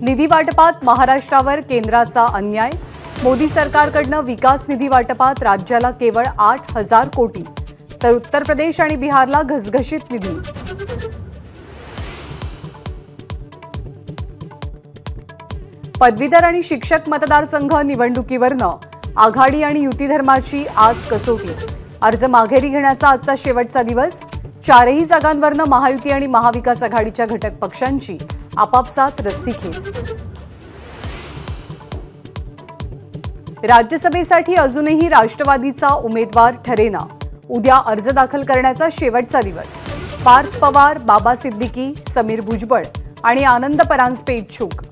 निधी वाटपात महाराष्ट्रावर केंद्राचा अन्याय। मोदी सरकारकडून विकास निधी वाटपात राज्याला केवळ 8,000 कोटी, तर उत्तर प्रदेश आणि बिहारला घसघशीत निधी। पदवीधर आणि शिक्षक मतदारसंघ निवडणुकीवरनं आघाडी आणि युती धर्माची आज कसोटी। अर्ज माघेरी घेण्याचा आजचा शेवटचा दिवस। चारही जागांवरनं महायुती आणि महाविकास आघाडीच्या घटक पक्षांची आपापसात रस्सीखेच। राज्यसभेसाठी अजूनही राष्ट्रवादीचा उमेदवार ठरेना। उद्या अर्ज दाखल करण्याचा शेवटचा दिवस। पार्थ पवार, बाबा सिद्दीकी, समीर भुजबळ आणि आनंद परांजपे इच्छुक।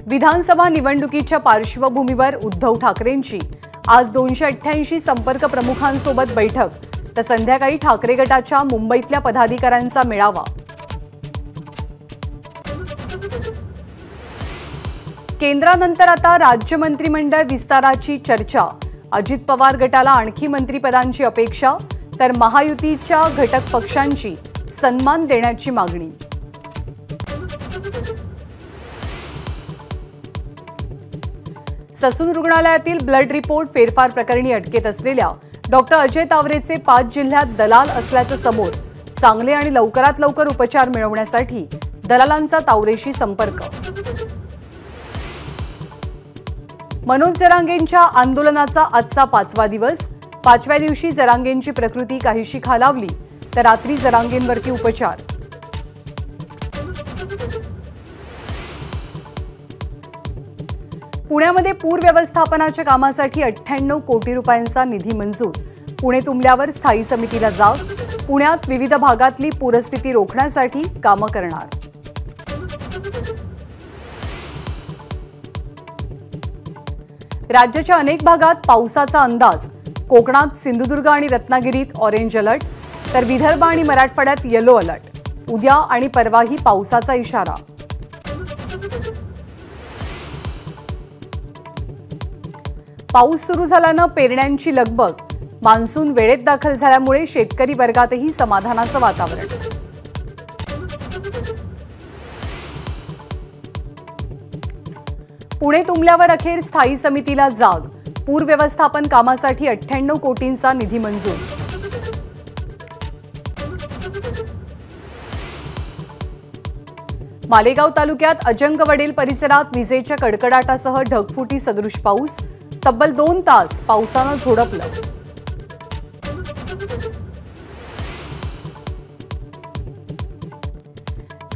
विधानसभा निवडणुकीच्या पार्श्वभूमीवर उद्धव ठाकरेंची आज 288 संपर्क प्रमुखांसोबत बैठक, तर संध्याकाळी ठाकरे गटाच्या मुंबईतल्या पदाधिकाऱ्यांचा मेळावा। केंद्रानंतर आता राज्य मंत्रिमंडळ विस्ताराची चर्चा। अजित पवार गटाला आणखी मंत्रिपदांची अपेक्षा, तर महायुतीच्या घटक पक्षांची सन्मान देण्याची मागणी। ससून रुग्णालयातील ब्लड रिपोर्ट फेरफार प्रकरणी अटकेत असलेल्या डॉक्टर अजय तावरेचे 5 जिल्ह्यात दलाल असल्याचं समोर। चांगले आणि लवकरात लवकर उपचार मिळवण्यासाठी दलालांचा तावरेशी संपर्क। मनोज जरांगेंच्या आंदोलनाचा आजचा 5वा दिवस। 5व्या दिवशी जरांगेंची प्रकृती काहीशी खालावली, तर रात्री जरांगेंवरती उपचार। पुण्यामध्ये पूर व्यवस्थापनाच्या कामासाठी 98 कोटी रुपयांचा निधी मंजूर। पुणे तुंबल्यावर स्थायी समितीला जाग। पुण्यात विविध भागातली पूरस्थिती रोखण्यासाठी कामं करणार। राज्याच्या अनेक भागात पावसाचा अंदाज। कोकणात सिंधुदुर्ग आणि रत्नागिरीत ऑरेंज अलर्ट, तर विदर्भ आणि मराठवाड्यात येलो अलर्ट। उद्या आणि परवाही पावसाचा इशारा। पाऊस सुरू झाल्यानं पेरण्यांची लगबग। मान्सून वेळेत दाखल झाल्यामुळे शेतकरी वर्गातही समाधानाचं वातावरण। पुणे तुंबल्यावर अखेर स्थायी समितीला जाग। पूर व्यवस्थापन कामासाठी 98 कोटींचा निधी मंजूर। मालेगाव तालुक्यात अजंगवडेल परिसरात विजेच्या कडकडाटासह ढगफुटी सदृश पाऊस। तब्बल 2 तास पावसानं झोडपलं।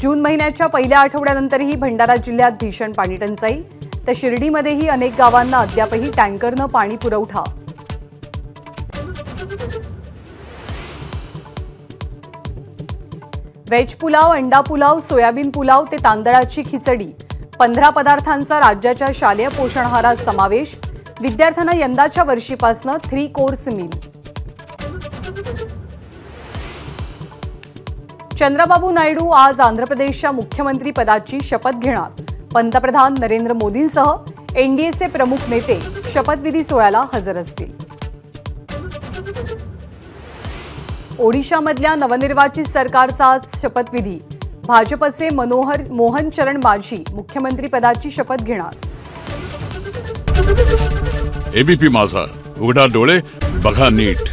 जून महिन्याच्या पहिल्या आठवड्यानंतरही भंडारा जिल्ह्यात भीषण पाणी टंचाई, तर शिर्डीमध्येही अनेक गावांना अद्यापही टँकरनं पाणी पुरवठा। व्हेज पुलाव, अंडा पुलाव, सोयाबीन पुलाव ते तांदळाची खिचडी, 15 पदार्थांचा राज्याच्या शालेय पोषण आहारात समावेश। विद्यार्थ्यांना यंदाच्या वर्षीपासून 3 कोर्स मील। चंद्रबाबू नायडू आज आंध्र प्रदेशच्या मुख्यमंत्री पदाची शपथ घेणार। पंतप्रधान नरेंद्र मोदींसह एनडीएचे प्रमुख नेते शपथविधी सोहळ्याला हजर असतील। ओडिशामधल्या नवनिर्वाचित सरकारचा आज शपथविधी। भाजपचे मोहन चरण माझी मुख्यमंत्री पदाची शपथ घेणार। एबीपी माझा, उघडा डोळे बघा नीट।